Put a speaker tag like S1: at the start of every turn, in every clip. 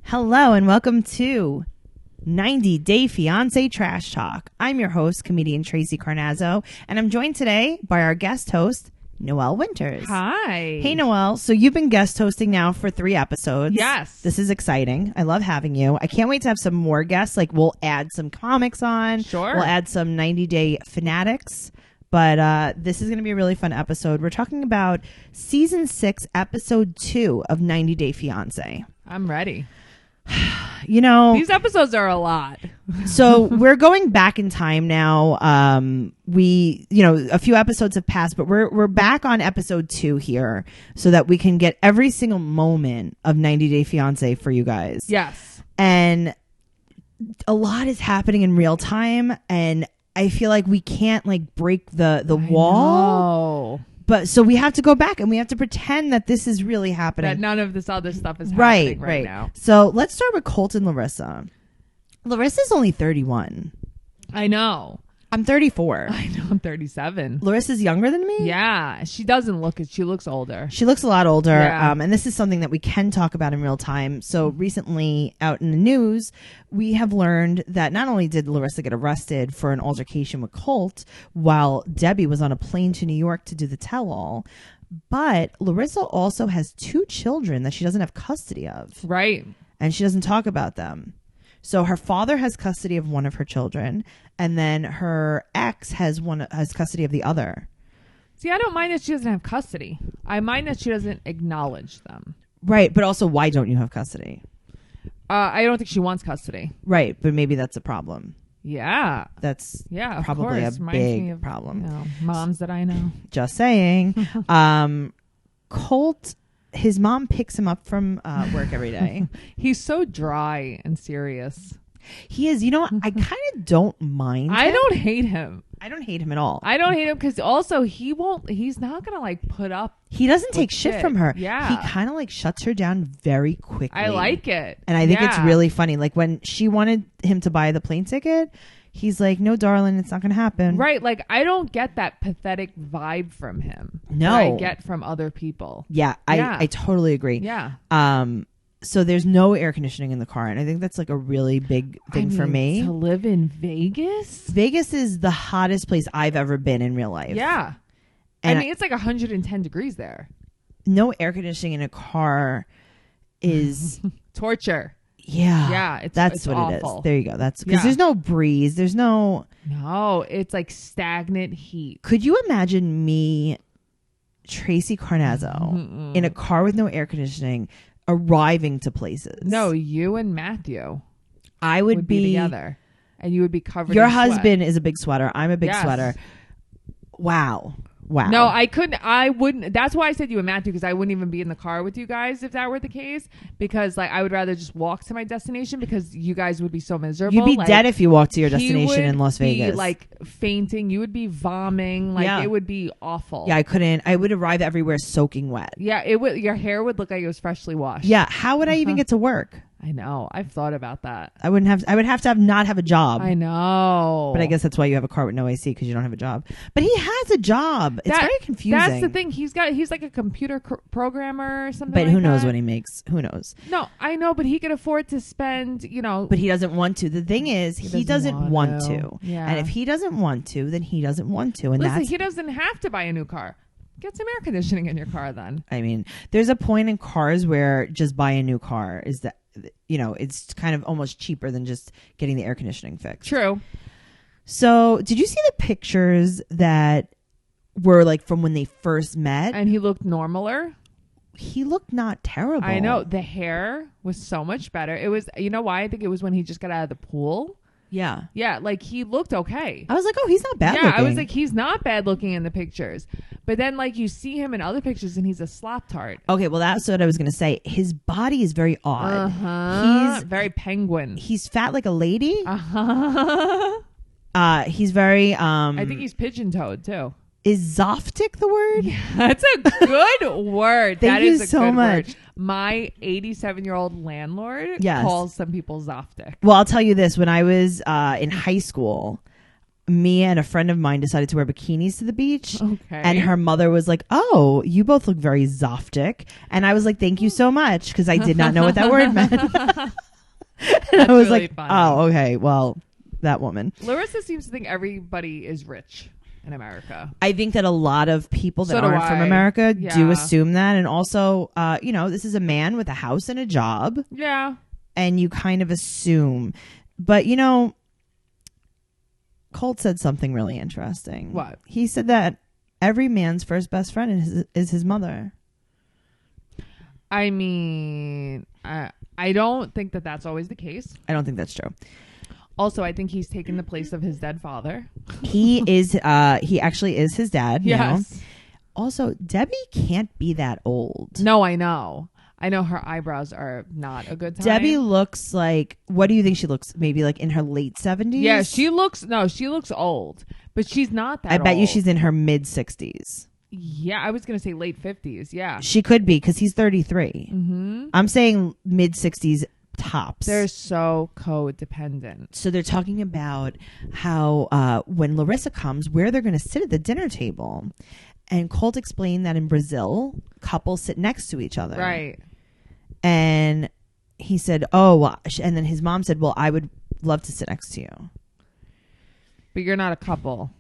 S1: Hello and welcome to 90 Day Fiancé Trash Talk. I'm your host, comedian Tracey Carnazzo, and I'm joined today by our guest host, Noelle Winters.
S2: Hi.
S1: Hey, Noelle. So you've been guest hosting now for 3 episodes.
S2: Yes.
S1: This is exciting. I love having you. I can't wait to have some more guests. Like, we'll add some comics on.
S2: Sure.
S1: We'll add some 90 Day fanatics. But this is going to be a really fun episode. We're talking about Season 6, Episode 2 of 90 Day Fiancé.
S2: I'm ready.
S1: You know,
S2: These episodes are a lot.
S1: so we're going back in time now. A few episodes have passed, but we're back on episode 2 here so that we can get every single moment of 90 Day Fiancé for you guys.
S2: Yes.
S1: And a lot is happening in real time, and I feel like we can't break the wall.
S2: No.
S1: But so we have to go back and we have to pretend that this is really happening.
S2: That none of this other stuff is happening right now.
S1: So let's start with Colt and Larissa. Larissa's only 31.
S2: I know.
S1: I'm 34.
S2: I know. I'm 37.
S1: Larissa's younger than me?
S2: Yeah. She doesn't look it. She looks older.
S1: She looks a lot older.
S2: Yeah.
S1: And this is something that we can talk about in real time. So recently out in the news, we have learned that not only did Larissa get arrested for an altercation with Colt while Debbie was on a plane to New York to do the tell-all, but Larissa also has 2 children that she doesn't have custody of.
S2: Right.
S1: And she doesn't talk about them. So her father has custody of one of her children, and then her ex has custody of the other.
S2: See, I don't mind that she doesn't have custody. I mind that she doesn't acknowledge them.
S1: Right, but also, why don't you have custody?
S2: I don't think she wants custody.
S1: Right, but maybe that's a problem.
S2: Yeah.
S1: That's
S2: Yeah, of
S1: probably
S2: course.
S1: a
S2: Reminds me
S1: big
S2: of,
S1: problem.
S2: you know, moms that I know.
S1: Just saying. Colt, his mom picks him up from work every day.
S2: He's so dry and serious.
S1: He is. You know what? I kind of don't mind
S2: I
S1: him.
S2: don't hate him.
S1: I don't hate him at all.
S2: I don't hate him because also he's not going to put up.
S1: He doesn't take
S2: with
S1: shit from her.
S2: Yeah.
S1: He kind of shuts her down very quickly.
S2: I like it.
S1: And I think it's
S2: Yeah.
S1: really funny. Like when she wanted him to buy the plane ticket, he's like, no, darling, it's not going to happen.
S2: Right. Like, I don't get that pathetic vibe from him.
S1: No.
S2: That I get from other people.
S1: Yeah, I totally agree.
S2: Yeah.
S1: So there's no air conditioning in the car. And I think that's a really big thing for me.
S2: To live in Vegas?
S1: Vegas is the hottest place I've ever been in real life.
S2: Yeah.
S1: And
S2: I mean, it's 110 degrees there.
S1: No air conditioning in a car is
S2: Torture.
S1: yeah.
S2: Yeah.
S1: That's
S2: it's
S1: what
S2: awful.
S1: it is. There you go. That's because
S2: Yeah.
S1: there's no breeze. There's no.
S2: No, it's stagnant heat.
S1: Could you imagine me, Tracey Carnazzo, in a car with no air conditioning, arriving to places?
S2: No, you and Matthew
S1: I would be
S2: together, and you would be covered.
S1: Your
S2: in sweat.
S1: husband is a big sweater. I'm a big
S2: Yes.
S1: sweater. Wow.
S2: No, I couldn't. I wouldn't. That's why I said you and Matthew, because I wouldn't even be in the car with you guys if that were the case. Because I would rather just walk to my destination because you guys would be so miserable.
S1: You'd be dead if you walked to your
S2: he
S1: destination in
S2: would
S1: Las Vegas.
S2: be, fainting. You would be vomiting.
S1: Yeah.
S2: It would be awful.
S1: Yeah, I couldn't. I would arrive everywhere soaking wet.
S2: Yeah, it would. Your hair would look like it was freshly washed.
S1: Yeah. How would I even get to work?
S2: I know. I've thought about that.
S1: I would have to not have a job.
S2: I know.
S1: But I guess that's why you have a car with no AC, because you don't have a job. But he has a job. It's very confusing.
S2: That's the thing. He's like a computer programmer or something.
S1: But who knows
S2: that.
S1: what he makes? Who knows?
S2: No, I know, but he could afford to spend,
S1: But he doesn't want to. The thing is, he doesn't want to.
S2: Yeah.
S1: And if he doesn't want to, then he doesn't want to. And
S2: Listen, he doesn't have to buy a new car. Get some air conditioning in your car then.
S1: I mean, there's a point in cars where just buy a new car is that, it's kind of almost cheaper than just getting the air conditioning fixed.
S2: True.
S1: So did you see the pictures that were from when they first met?
S2: And he looked normaler.
S1: He looked not terrible.
S2: I know. The hair was so much better. It was, you know why? I think it was when he just got out of the pool.
S1: Yeah.
S2: Yeah, he looked okay.
S1: I was like, oh, he's not bad
S2: Yeah,
S1: looking.
S2: I was like, he's not bad looking in the pictures. But then, you see him in other pictures and he's a slop tart.
S1: Okay, well, that's what I was going to say. His body is very odd.
S2: Uh-huh. He's very penguin.
S1: He's fat like a lady.
S2: Uh-huh.
S1: He's very...
S2: I think he's pigeon-toed, too.
S1: Is Zoftic the word?
S2: Yeah, that's a good word.
S1: Thank
S2: That
S1: you
S2: is a
S1: so
S2: good
S1: much.
S2: word. My 87-year-old landlord
S1: Yes.
S2: calls some people Zoftic.
S1: Well, I'll tell you this. When I was in high school, me and a friend of mine decided to wear bikinis to the beach.
S2: Okay.
S1: And her mother was like, oh, you both look very Zoftic. And I was like, thank you so much, because I did not know what that word meant. And I was
S2: really
S1: like,
S2: funny.
S1: oh, okay, well, that woman.
S2: Larissa seems to think everybody is rich in America.
S1: I think that a lot of people that
S2: So do
S1: aren't from
S2: I.
S1: America do
S2: Yeah.
S1: assume that. And also, this is a man with a house and a job.
S2: Yeah.
S1: And you kind of assume. But, Colt said something really interesting.
S2: What?
S1: He said that every man's first best friend is his mother.
S2: I mean, I don't think that that's always the case.
S1: I don't think that's true.
S2: Also, I think he's taken the place of his dead father.
S1: He is. He actually is his dad.
S2: Yes.
S1: Also, Debbie can't be that old.
S2: No, I know. I know her eyebrows are not a good time.
S1: Debbie looks like. What do you think she looks? Maybe like in her late 70s.
S2: Yeah, she looks old, but she's not that.
S1: I bet you
S2: old.
S1: she's in her mid 60s.
S2: Yeah, I was gonna say late 50s. Yeah,
S1: She could be, because he's 33.
S2: mm-hmm.
S1: I'm saying mid 60s tops.
S2: They're so codependent.
S1: So they're talking about how when Larissa comes, where they're going to sit at the dinner table. And Colt explained that in Brazil, couples sit next to each other.
S2: Right.
S1: And he said, oh, and then his mom said, well, I would love to sit next to you.
S2: But you're not a couple.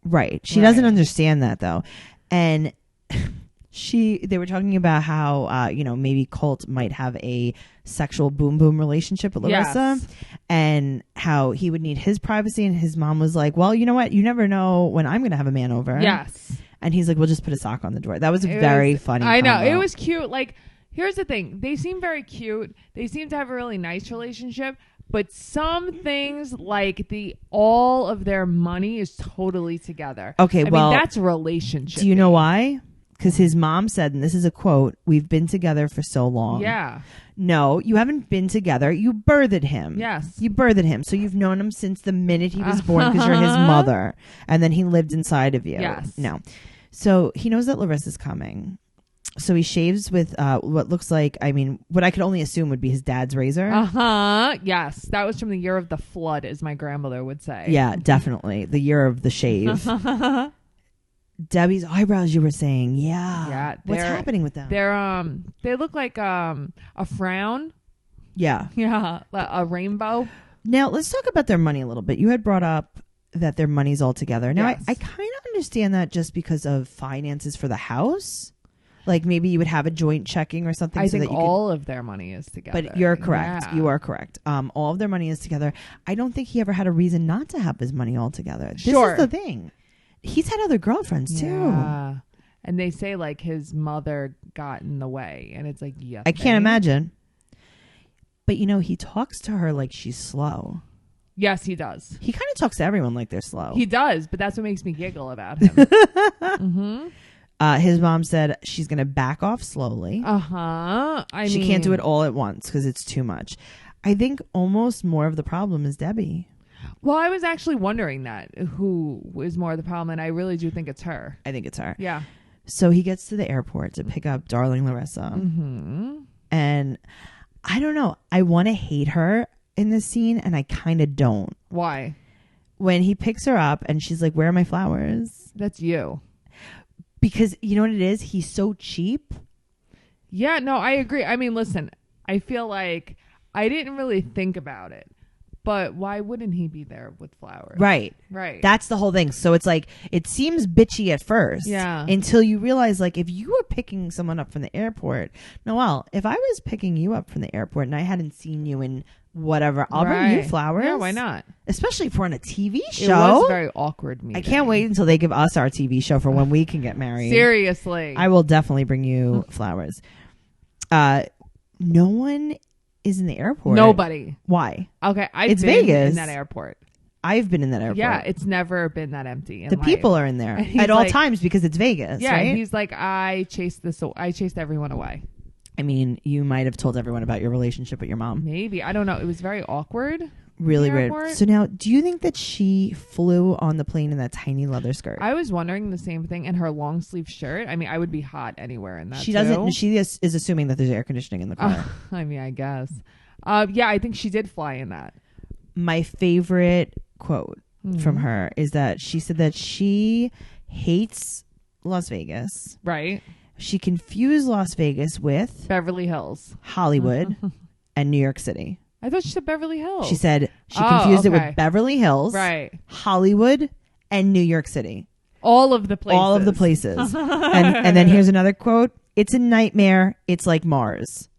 S1: Right. She
S2: Right.
S1: doesn't understand that, though. And they were talking about how, maybe Colt might have a sexual boom boom relationship with Larissa.
S2: Yes.
S1: And how he would need his privacy. And his mom was like, well, you know what? You never know when I'm going to have a man over.
S2: Yes.
S1: And he's like, well, just put a sock on the door. That was
S2: It
S1: very
S2: was-
S1: funny.
S2: I know.
S1: combo.
S2: It was cute. Like, here's the thing. They seem very cute. They seem to have a really nice relationship. But some things, like all of their money is totally together.
S1: Okay,
S2: I
S1: well,
S2: mean, that's a relationship.
S1: Do you know why? Because his mom said, and this is a quote, we've been together for so long.
S2: Yeah.
S1: No, you haven't been together. You birthed him.
S2: Yes.
S1: You birthed him. So you've known him since the minute he was born, because you're his mother. And then he lived inside of you.
S2: Yes.
S1: No. So he knows that Larissa's coming. So he shaves with what looks like, what I could only assume would be his dad's razor.
S2: Uh-huh. Yes. That was from the year of the flood, as my grandmother would say.
S1: Yeah, definitely. The year of the shave. Debbie's eyebrows, you were saying. Yeah.
S2: Yeah.
S1: What's happening with them?
S2: They look like a frown.
S1: Yeah.
S2: Yeah. A rainbow.
S1: Now, let's talk about their money a little bit. You had brought up that their money's all together. Now,
S2: Yes.
S1: I kind of understand that just because of finances for the house. Like maybe you would have a joint checking or something.
S2: I
S1: so
S2: think
S1: that you
S2: all of their money is together.
S1: But you're correct.
S2: Yeah.
S1: You are correct. All of their money is together. I don't think he ever had a reason not to have his money all together. This
S2: Sure.
S1: is the thing. He's had other girlfriends too.
S2: Yeah. And they say like his mother got in the way, and it's like, yeah,
S1: I can't imagine. But he talks to her like she's slow.
S2: Yes, he does.
S1: He kind of talks to everyone like they're slow.
S2: He does, but that's what makes me giggle about him. Mm-hmm.
S1: His mom said she's going to back off slowly.
S2: Uh-huh.
S1: She can't do it all at once because it's too much. I think almost more of the problem is Debbie.
S2: Well, I was actually wondering that who is more the problem, and I really do think it's her.
S1: I think it's her.
S2: Yeah.
S1: So he gets to the airport to pick up darling Larissa.
S2: Mm-hmm.
S1: And I don't know. I want to hate her in this scene, and I kind of don't.
S2: Why?
S1: When he picks her up and she's like, where are my flowers?
S2: That's you.
S1: Because you know what it is? He's so cheap.
S2: Yeah, no, I agree. I mean, listen, I feel like I didn't really think about it, but why wouldn't he be there with flowers?
S1: Right.
S2: Right.
S1: That's the whole thing. So it's like, it seems bitchy at first.
S2: Yeah.
S1: Until you realize, like, if you were picking someone up from the airport, Noelle, if I was picking you up from the airport and I hadn't seen you in whatever, I'll bring you
S2: Right.
S1: flowers.
S2: Yeah, why not?
S1: Especially if we're on a TV show.
S2: It was a very awkward meeting.
S1: I can't wait until they give us our TV show for when we can get married.
S2: Seriously.
S1: I will definitely bring you flowers. No one is in the airport.
S2: Nobody.
S1: Why?
S2: Okay, I've
S1: It's
S2: been
S1: Vegas.
S2: in that airport.
S1: I've been in that airport.
S2: Yeah, it's never been that empty.
S1: The people are in there
S2: And he's
S1: at all
S2: like-
S1: times because it's Vegas,
S2: Yeah,
S1: right?
S2: he's like, I chased everyone away.
S1: I mean, you might have told everyone about your relationship with your mom.
S2: Maybe. I don't know. It was very awkward.
S1: Really
S2: The
S1: weird.
S2: airport?
S1: So now, do you think that she flew on the plane in that tiny leather skirt?
S2: I was wondering the same thing. And her long sleeve shirt. I mean, I would be hot anywhere in that.
S1: She
S2: too.
S1: doesn't. She is assuming that there's air conditioning in the car.
S2: I mean, I guess. Yeah, I think she did fly in that.
S1: My favorite quote from her is that she said that she hates Las Vegas.
S2: Right.
S1: She confused Las Vegas with
S2: Beverly Hills,
S1: Hollywood, and New York City.
S2: I thought she said Beverly Hills.
S1: She said she confused it
S2: okay.
S1: with Beverly Hills,
S2: Right.
S1: Hollywood, and New York City.
S2: All of the places.
S1: All of the places. and then here's another quote. It's a nightmare. It's like Mars.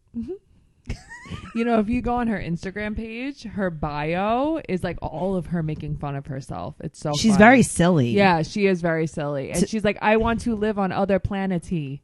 S2: You know, if you go on her Instagram page, her bio is like all of her making fun of herself. It's so
S1: She's
S2: funny.
S1: very silly.
S2: Yeah, she is very silly. And she's like, I want to live on other planets. Like,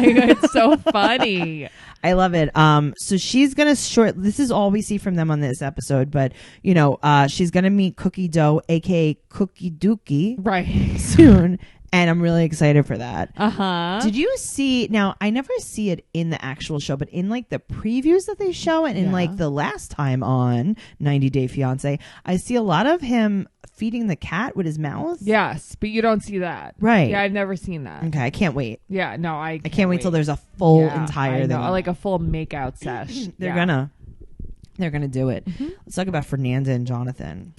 S2: it's so funny.
S1: I love it. So she's going to this is all we see from them on this episode, but you know, she's going to meet Cookie Dough, aka Cookie Dookie,
S2: Right.
S1: soon. And I'm really excited for that.
S2: Uh-huh.
S1: Did you see, now I never see it in the actual show, but in like the previews that they show and in like the last time on 90 Day Fiancé, I see a lot of him feeding the cat with his mouth.
S2: Yes, but you don't see that.
S1: Right.
S2: Yeah, I've never seen that.
S1: Okay, I can't wait.
S2: Yeah, no, I
S1: can't wait till there's a full
S2: I
S1: entire
S2: know,
S1: thing.
S2: like a full makeout sesh.
S1: They're
S2: Yeah.
S1: gonna do it. Let's talk about Fernanda and Jonathan.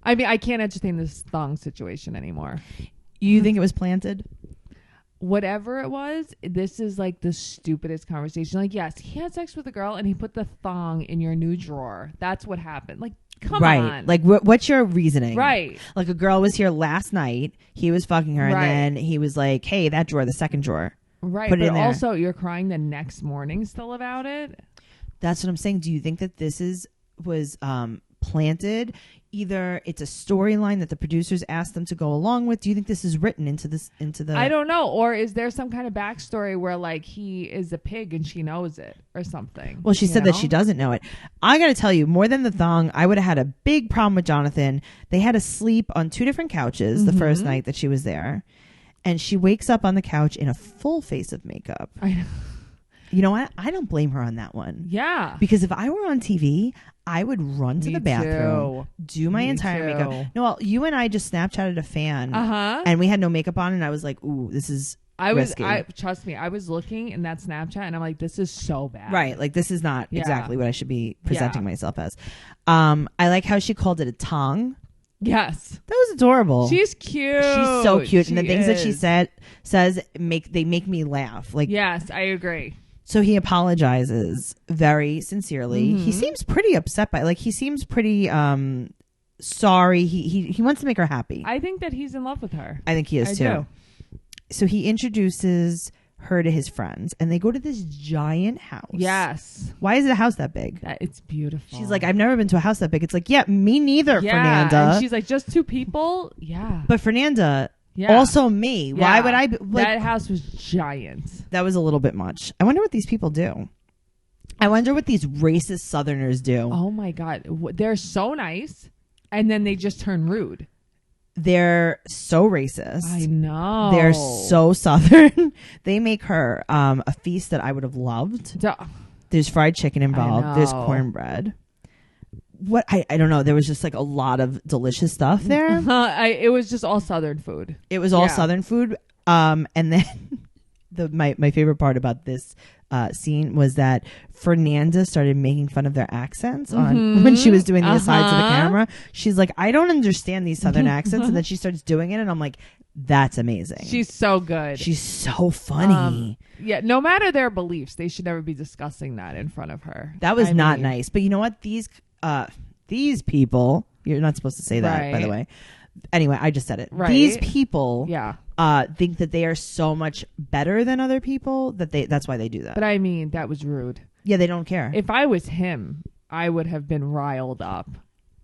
S2: I mean, I can't entertain this thong situation anymore.
S1: You think it was planted?
S2: Whatever it was, this is like the stupidest conversation. Like, yes, he had sex with a girl and he put the thong in your new drawer. That's what happened. Like, come on.
S1: Like, what's your reasoning?
S2: Right.
S1: Like, a girl was here last night. He was fucking her,
S2: Right.
S1: and then he was like, "Hey, that drawer, the second drawer."
S2: Right.
S1: Put it
S2: But
S1: in there.
S2: also, you're crying the next morning still about it.
S1: That's what I'm saying. Do you think that this was planted? Either it's a storyline that the producers asked them to go along with. Do you think this is written into the?
S2: I don't know. Or is there some kind of backstory where like he is a pig and she knows it or something?
S1: Well, she said that she doesn't know it. I got to tell you, more than the thong, I would have had a big problem with Jonathan. They had to sleep on 2 different couches the first night that she was there. And she wakes up on the couch in a full face of makeup.
S2: I know.
S1: You know what? I don't blame her on that one.
S2: Yeah.
S1: Because if I were on TV, I would run to the bathroom, do my entire makeup. Noelle, you and I just Snapchatted a fan, and we had no makeup on, and I was like, "Ooh, this is risky."
S2: Trust me, I was looking in that Snapchat, and I'm like, "This is so bad."
S1: Right, like this is not exactly what I should be presenting
S2: Yeah.
S1: myself as. I like how she called it a tongue.
S2: Yes.
S1: That was adorable.
S2: She's cute.
S1: She's so cute, and the things that she
S2: is.
S1: says make me laugh. Like,
S2: Yes, I agree.
S1: so he apologizes very sincerely. He seems pretty upset by, like, he seems pretty sorry. He wants to make her happy.
S2: I think that he's in love with her.
S1: I think he is
S2: I
S1: too.
S2: do.
S1: So he introduces her to his friends, and they go to this giant house.
S2: Yes.
S1: Why is it a house that big?
S2: It's beautiful.
S1: She's like, I've never been to a house that big. It's like, yeah, me neither,
S2: yeah.
S1: Fernanda.
S2: And she's like, just 2 people? Yeah.
S1: But Fernanda,
S2: Yeah.
S1: also me. Why
S2: Yeah.
S1: would I be, like,
S2: that house was giant.
S1: that was a little bit much. I wonder what these people do. I wonder what these racist Southerners do.
S2: Oh my God. They're so nice. And then they just turn rude.
S1: They're so racist.
S2: I know.
S1: They're so Southern. They make her a feast that I would have loved. There's fried chicken involved. There's cornbread. What I don't know. There was just like a lot of delicious stuff there.
S2: It was just all Southern food.
S1: It was all Southern food. And then my favorite part about this scene was that Fernanda started making fun of their accents on when she was doing the asides of the camera. She's like, I don't understand these Southern accents, and then she starts doing it, and I'm like, that's amazing.
S2: She's so good.
S1: She's so funny.
S2: Yeah, no matter their beliefs, they should never be discussing that in front of her.
S1: That was not nice. But you know what? These people, you're not supposed to say that, by the way. Anyway, I just said it.
S2: Right.
S1: These people
S2: Yeah.
S1: think that they are so much better than other people that's why they do that.
S2: But I mean, that was rude.
S1: Yeah, they don't care.
S2: If I was him, I would have been riled up.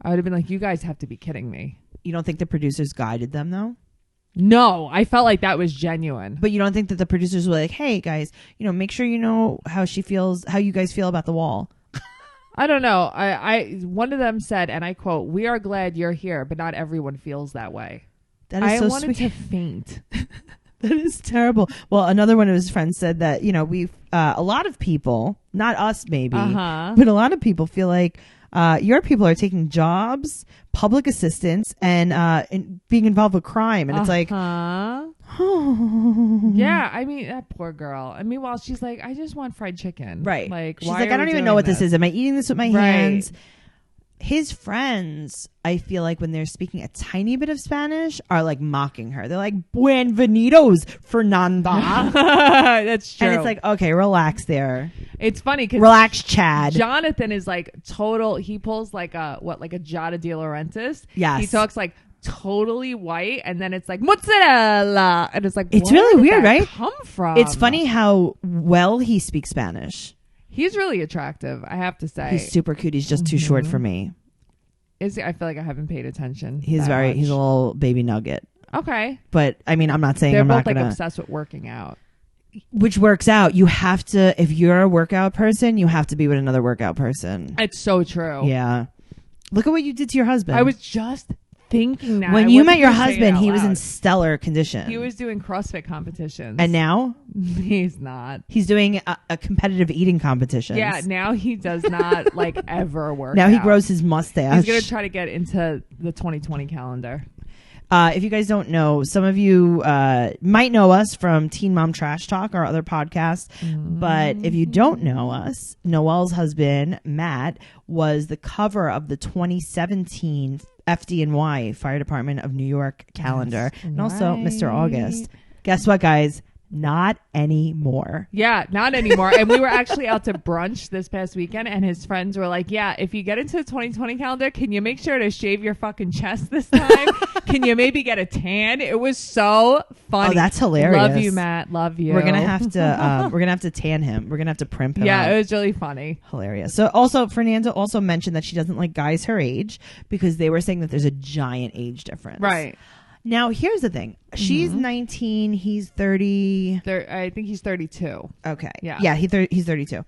S2: I would have been like, you guys have to be kidding me.
S1: You don't think the producers guided them, though?
S2: No, I felt like that was genuine.
S1: But you don't think that the producers were like, hey, guys, make sure you know how you guys feel about the wall?
S2: I don't know. One of them said, and I quote, "We are glad you're here, but not everyone feels that way."
S1: That is so
S2: wanted
S1: sweet.
S2: to faint.
S1: That is terrible. Well, another one of his friends said that, we've a lot of people, not us maybe, but a lot of people feel like your people are taking jobs, public assistance, and being involved with crime. And it's like, oh.
S2: Yeah, I mean, that poor girl. And meanwhile, she's like, I just want fried chicken.
S1: Right.
S2: Like,
S1: she's
S2: why
S1: like,
S2: are
S1: I don't
S2: we
S1: even
S2: doing
S1: know what this is. Am I eating this with my
S2: Right.
S1: hands? his friends, I feel like when they're speaking a tiny bit of Spanish, are like mocking her. They're like, "Buenvenidos, Fernanda."
S2: That's true.
S1: And it's like, okay, relax there.
S2: It's funny because
S1: relax, Chad.
S2: Jonathan is like total. He pulls like a Jada De Laurentiis.
S1: Yes.
S2: He talks like totally white, and then it's like mozzarella, and it's like,
S1: it's
S2: where
S1: really
S2: did
S1: weird,
S2: that
S1: right?
S2: come from?
S1: It's funny how well he speaks Spanish.
S2: He's really attractive, I have to say.
S1: He's super cute. He's just too short for me.
S2: Is he? I feel like I haven't paid attention.
S1: He's a little baby nugget.
S2: Okay.
S1: But I mean, I'm not saying
S2: they're
S1: I'm
S2: both
S1: not
S2: like
S1: gonna,
S2: obsessed with working out.
S1: which works out. You have to, if you're a workout person, you have to be with another workout person.
S2: It's so true.
S1: Yeah. Look at what you did to your husband.
S2: I was just thinking that.
S1: When you met your husband, he was in stellar condition.
S2: He was doing CrossFit competitions.
S1: And now?
S2: He's not.
S1: He's doing a competitive eating competition.
S2: Yeah, now he does not like ever work
S1: Now he
S2: out.
S1: grows his mustache.
S2: He's going to try to get into the 2020 calendar.
S1: If you guys don't know, some of you might know us from Teen Mom Trash Talk, our other podcast. But if you don't know us, Noelle's husband, Matt, was the cover of the 2017 FDNY Fire Department of New York calendar.
S2: Yes,
S1: and also Mr. August. Guess what, guys? Not anymore.
S2: Yeah, not anymore. And we were actually out to brunch this past weekend, and his friends were like, yeah, if you get into the 2020 calendar, can you make sure to shave your fucking chest this time? Can you maybe get a tan? It was so funny.
S1: Oh, that's hilarious.
S2: Love you, Matt. Love you.
S1: We're gonna have to tan him. We're gonna have to primp him.
S2: Yeah,
S1: up.
S2: it was really funny.
S1: Hilarious. So also Fernanda also mentioned that she doesn't like guys her age because they were saying that there's a giant age difference.
S2: Right.
S1: Now, here's the thing. She's 19. He's 30.
S2: I think he's 32.
S1: Okay.
S2: Yeah.
S1: Yeah, he's 32.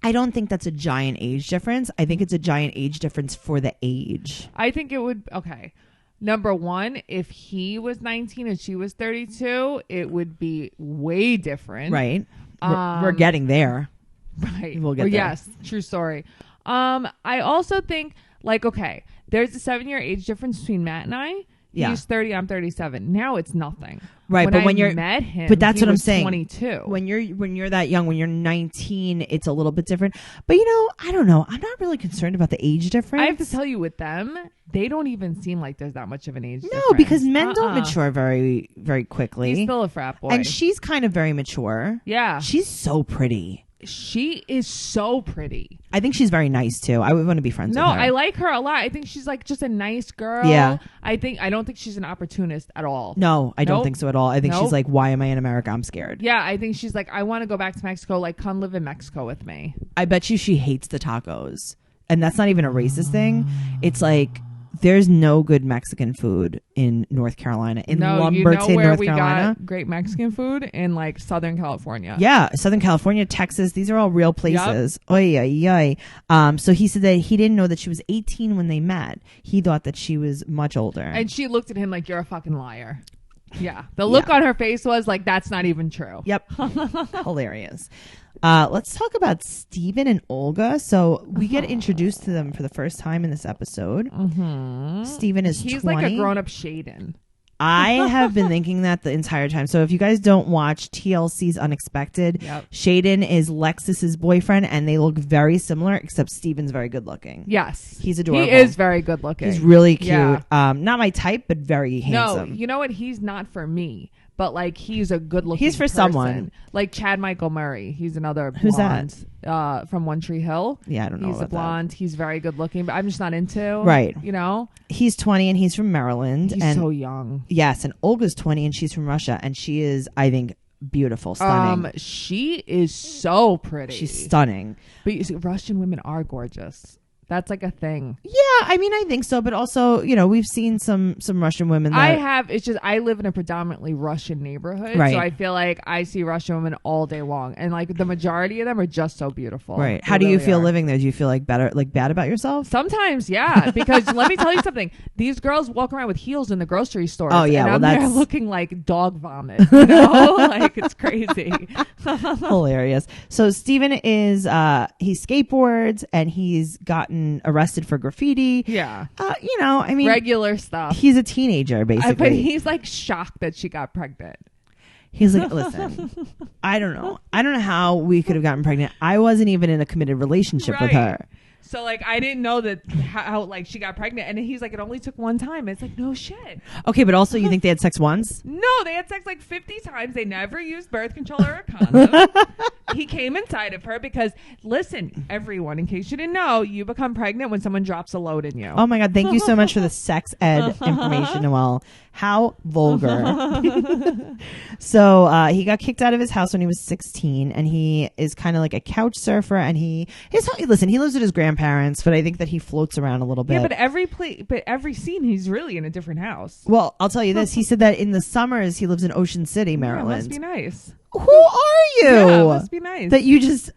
S1: I don't think that's a giant age difference. I think it's a giant age difference for the age.
S2: I think it would. Okay. Number one, if he was 19 and she was 32, it would be way different.
S1: Right. We're getting there.
S2: Right.
S1: We'll get there.
S2: Yes. True story. I also think, like, okay, there's a 7-year age difference between Matt and I.
S1: Yeah.
S2: He's 30, I'm 37. Now it's nothing.
S1: Right, but when you're
S2: met him,
S1: but that's
S2: he
S1: what I'm
S2: was
S1: saying.
S2: 22.
S1: When you're that young, when you're 19, it's a little bit different. But I don't know. I'm not really concerned about the age difference.
S2: I have to tell you, with them, they don't even seem like there's that much of an age difference.
S1: No, because men don't mature very, very quickly.
S2: He's still a frat boy.
S1: And she's kind of very mature.
S2: Yeah.
S1: She's so pretty.
S2: She is so pretty.
S1: I think she's very nice too. I would want to be friends with her.
S2: No, I like her a lot. I think she's like just a nice girl.
S1: Yeah.
S2: I don't think she's an opportunist at all.
S1: No, I don't
S2: Nope.
S1: think so at all. I think she's
S2: Nope.
S1: like, why am I in America? I'm scared.
S2: Yeah, I think she's like, I want to go back to Mexico. Like, come live in Mexico with me.
S1: I bet you she hates the tacos. And that's not even a racist thing. It's like, there's no good Mexican food in North Carolina. In Lumberton,
S2: where
S1: North
S2: we
S1: Carolina.
S2: got great Mexican food? In like Southern California.
S1: Yeah, Southern California, Texas. These are all real places. Oy, oy, oy. So he said that he didn't know that she was 18 when they met. He thought that she was much older.
S2: And she looked at him like, you're a fucking liar. Yeah. The look on her face was like, that's not even true.
S1: Yep. Hilarious. Let's talk about Steven and Olga. So we get introduced to them for the first time in this episode. Steven is 20.
S2: He's like a grown-up Shaden.
S1: I have been thinking that the entire time. So if you guys don't watch TLC's Unexpected, Shaden is Lexus's boyfriend, and they look very similar, except Steven's very good looking.
S2: Yes.
S1: He's adorable.
S2: He is very good looking.
S1: He's really cute.
S2: Yeah.
S1: Not my type, but very handsome.
S2: No, you know what? He's not for me. But like, he's a good looking
S1: He's for
S2: person.
S1: someone.
S2: Like Chad Michael Murray. He's another blonde.
S1: Who's that?
S2: From One Tree Hill.
S1: Yeah, I don't know
S2: He's
S1: about
S2: a blonde. He's very good looking, but I'm just not into.
S1: Right.
S2: You know?
S1: He's 20 and he's from Maryland.
S2: He's
S1: and
S2: so young.
S1: Yes, and Olga's 20 and she's from Russia, and she is, I think, beautiful, stunning.
S2: She is so pretty.
S1: She's stunning.
S2: But you see, Russian women are gorgeous. That's like a thing.
S1: Yeah, I mean, I think so, but also, we've seen some Russian women.
S2: It's just I live in a predominantly Russian neighborhood,
S1: right.
S2: So I feel like I see Russian women all day long, and like the majority of them are just so beautiful.
S1: Right? How do you feel living there? Do you feel like bad about yourself?
S2: Sometimes, yeah. Because let me tell you something: these girls walk around with heels in the grogrocery store.
S1: Oh yeah,
S2: and
S1: well
S2: I'm there looking like dog vomit. Like it's crazy.
S1: Hilarious. So Steven is he skateboards and he's gotten arrested for graffiti.
S2: Yeah.
S1: I mean,
S2: regular stuff.
S1: He's a teenager, basically.
S2: But he's like shocked that she got pregnant.
S1: He's like, listen, I don't know how we could have gotten pregnant. I wasn't even in a committed relationship with her.
S2: So like I didn't know that how like she got pregnant, and he's like, it only took one time. It's like, no shit.
S1: Okay, but also you think they had sex once?
S2: No, they had sex like 50 times. They never used birth control or a condom. He came inside of her because, listen, everyone, in case you didn't know, you become pregnant when someone drops a load in you.
S1: Oh my God, thank you so much for the sex ed information, Noelle. How vulgar. So he got kicked out of his house when he was 16, and he is kind of like a couch surfer, and he lives with his grandparents, but I think that he floats around a little bit.
S2: Yeah, but every scene he's really in a different house.
S1: Well, I'll tell you this. He said that in the summers he lives in Ocean City, Maryland.
S2: Yeah, must be nice.
S1: Who are you?
S2: Yeah, must be nice.
S1: That you just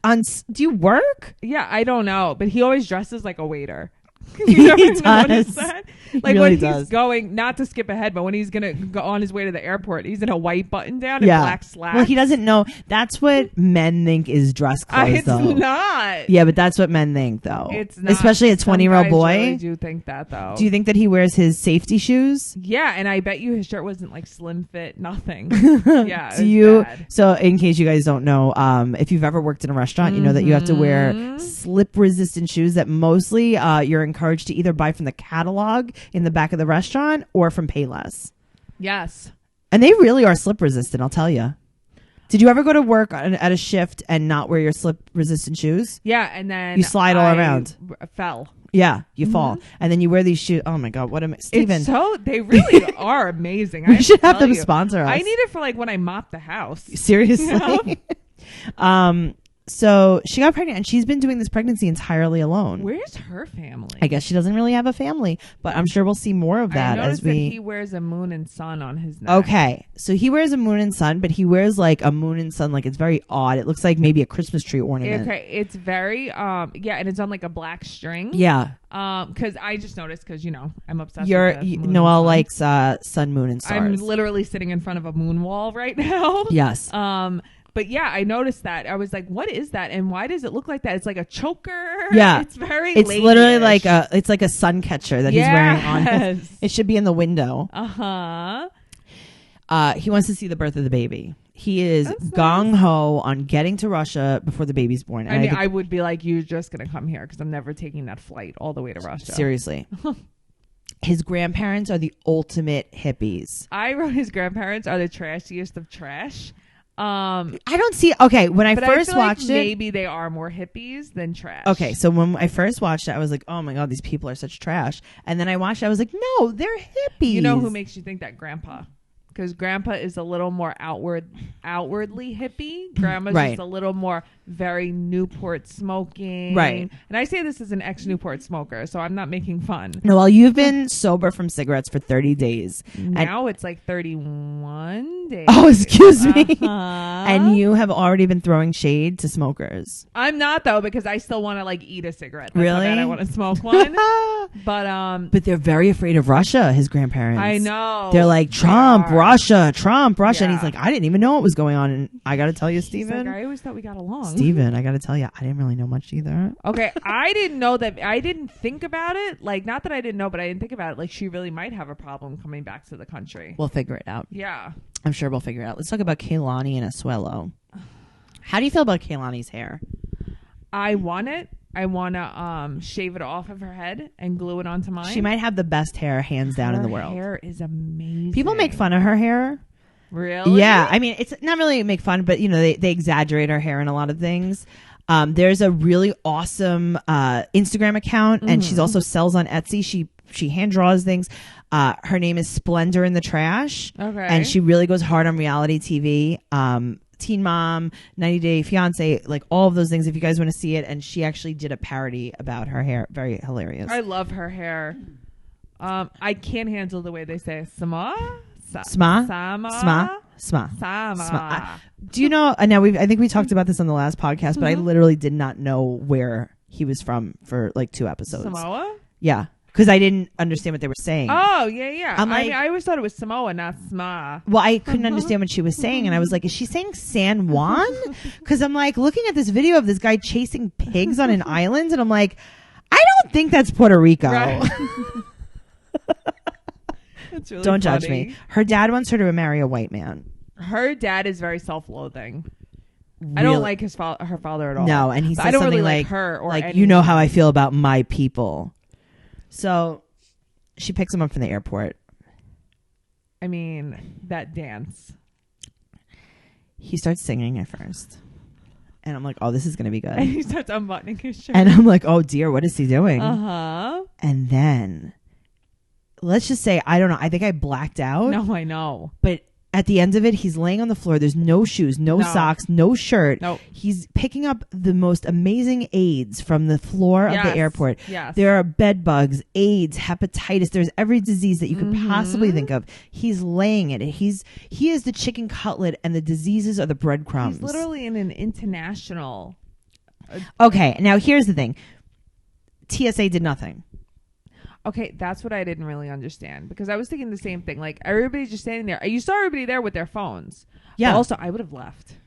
S1: do you work?
S2: Yeah, I don't know, but he always dresses like a waiter.
S1: He does.
S2: Like
S1: really
S2: when he's going, not to skip ahead, but when he's gonna go on his way to the airport, he's in a white button down and black slacks.
S1: Well, he doesn't know. That's what men think is dress clothes.
S2: It's not.
S1: Yeah, but that's what men think, though.
S2: It's not.
S1: Especially a 20-year-old boy.
S2: I really do think that, though.
S1: Do you think that he wears his safety shoes?
S2: Yeah, and I bet you his shirt wasn't like slim fit, nothing. Yeah.
S1: Do you?
S2: Bad.
S1: So, in case you guys don't know, if you've ever worked in a restaurant, you know that you have to wear slip-resistant shoes that mostly you're encouraged to either buy from the catalog in the back of the restaurant or from Payless.
S2: Yes.
S1: And they really are slip-resistant, I'll tell you. Did you ever go to work at a shift and not wear your slip-resistant shoes?
S2: Yeah, and then
S1: you slide all around.
S2: Fell.
S1: Yeah, you fall, and then you wear these shoes. Oh my God, what am Steven?
S2: They really are amazing.
S1: We should have them sponsor us.
S2: I need it for like when I mop the house.
S1: Seriously.
S2: You know?
S1: So she got pregnant, and she's been doing this pregnancy entirely alone.
S2: Where's her family?
S1: I guess she doesn't really have a family, but I'm sure we'll see more of that
S2: I
S1: as we.
S2: That he wears a moon and sun on his neck.
S1: Okay, so he wears a moon and sun, but he wears like a moon and sun, like it's very odd. It looks like maybe a Christmas tree ornament.
S2: Okay, it's very yeah, and it's on like a black string.
S1: Yeah.
S2: Because I just noticed because I'm obsessed.
S1: Noelle likes sun, moon, and stars.
S2: I'm literally sitting in front of a moon wall right now.
S1: Yes.
S2: But yeah, I noticed that. I was like, what is that? And why does it look like that? It's like a choker.
S1: Yeah.
S2: It's very
S1: It's
S2: ladyish.
S1: literally like a sun catcher that he's wearing on. It should be in the window.
S2: Uh-huh.
S1: He wants to see the birth of the baby. He is gung-ho on getting to Russia before the baby's born. And
S2: I would be like, you're just going to come here because I'm never taking that flight all the way to Russia.
S1: Seriously. His grandparents are the ultimate hippies.
S2: I wrote his grandparents are the trashiest of trash.
S1: I don't see. Okay, when I first watched it,
S2: maybe they are more hippies than trash.
S1: Okay, so when I first watched it, I was like, "Oh my God, these people are such trash." And then I watched it, I was like, "No, they're hippies."
S2: You know who makes you think that? Grandpa. Because Grandpa is a little more outwardly hippie. Grandma's just a little more very Newport smoking.
S1: Right.
S2: And I say this as an ex-Newport smoker, so I'm not making fun.
S1: No, well, you've been sober from cigarettes for 30 days.
S2: Now it's like 31 days.
S1: Oh, excuse me. And you have already been throwing shade to smokers.
S2: I'm not, though, because I still want to like eat a cigarette. That's
S1: really?
S2: How bad I want to smoke one. But
S1: they're very afraid of Russia, his grandparents.
S2: I know.
S1: They're like, Trump, Russia. Yeah. And he's like, I didn't even know what was going on. And I got to tell you, Steven.
S2: Like, I always thought we got along.
S1: Steven, I got to tell you, I didn't really know much either.
S2: Okay, I didn't know that. I didn't think about it. Like, not that I didn't know, but I didn't think about it. Like, she really might have a problem coming back to the country.
S1: We'll figure it out.
S2: Yeah.
S1: I'm sure we'll figure it out. Let's talk about Kaylani and Asuelo. How do you feel about Kaylani's hair?
S2: I want it. I want to shave it off of her head and glue it onto mine.
S1: She might have the best hair, hands down, in the world.
S2: Her hair is amazing.
S1: People make fun of her hair.
S2: Really?
S1: Yeah. I mean, it's not really make fun, but, they exaggerate her hair in a lot of things. There's a really awesome Instagram account, and she's also sells on Etsy. She hand draws things. Her name is Splendor in the Trash.
S2: Okay.
S1: And she really goes hard on reality TV. Teen Mom, 90 Day Fiance, like all of those things if you guys want to see it. And she actually did a parody about her hair. Very hilarious.
S2: I love her hair. I can't handle the way they say Sama. Do
S1: you know, now I think we talked about this on the last podcast, but I literally did not know where he was from for like 2 episodes.
S2: Samoa?
S1: Yeah. Because I didn't understand what they were saying.
S2: Oh, yeah.
S1: I
S2: always thought it was Samoa, not Sma.
S1: Well, I couldn't understand what she was saying, and I was like, is she saying San Juan? Because I'm like looking at this video of this guy chasing pigs on an island, and I'm like, I don't think that's Puerto Rico.
S2: Right. That's really
S1: Don't
S2: funny.
S1: judge me. Her dad wants her to marry a white man.
S2: Her dad is very self-loathing. I don't like her father at all.
S1: No, and he says
S2: I don't
S1: something
S2: really
S1: like
S2: her or
S1: like
S2: any.
S1: you know how I feel about my people. So she picks him up from the airport.
S2: I mean, that dance.
S1: He starts singing at first. And I'm like, oh, this is going to be good.
S2: And he starts unbuttoning his shirt.
S1: And I'm like, oh, dear, what is he doing?
S2: Uh-huh.
S1: And then, let's just say, I don't know. I think I blacked out.
S2: No, I know.
S1: But at the end of it, he's laying on the floor. There's no shoes, no socks, no shirt.
S2: Nope.
S1: He's picking up the most amazing aids from the floor of the airport.
S2: Yes.
S1: There are bed bugs, AIDS, hepatitis. There's every disease that you could possibly think of. He's laying it. He is the chicken cutlet, and the diseases are the breadcrumbs.
S2: He's literally in an international.
S1: Okay, now here's the thing. TSA did nothing.
S2: Okay, that's what I didn't really understand, because I was thinking the same thing. Like, everybody's just standing there. You saw everybody there with their phones.
S1: Yeah.
S2: But also, I would have left.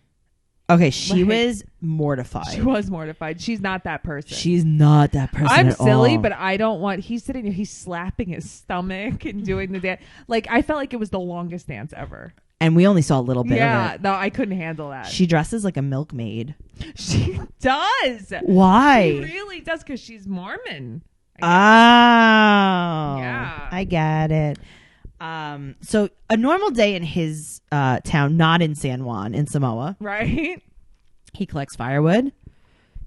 S1: Okay, she was mortified.
S2: She was mortified. She's not that person.
S1: She's not that person
S2: I'm
S1: at
S2: silly,
S1: all.
S2: but I don't want... He's sitting there. He's slapping his stomach and doing the dance. Like, I felt like it was the longest dance ever.
S1: And we only saw a little bit of it.
S2: Yeah, no, I couldn't handle that.
S1: She dresses like a milkmaid.
S2: She does.
S1: Why?
S2: She really does, because she's Mormon.
S1: Oh,
S2: Yeah.
S1: I get it. So a normal day in his town, not in San Juan, in Samoa,
S2: Right?
S1: he collects firewood,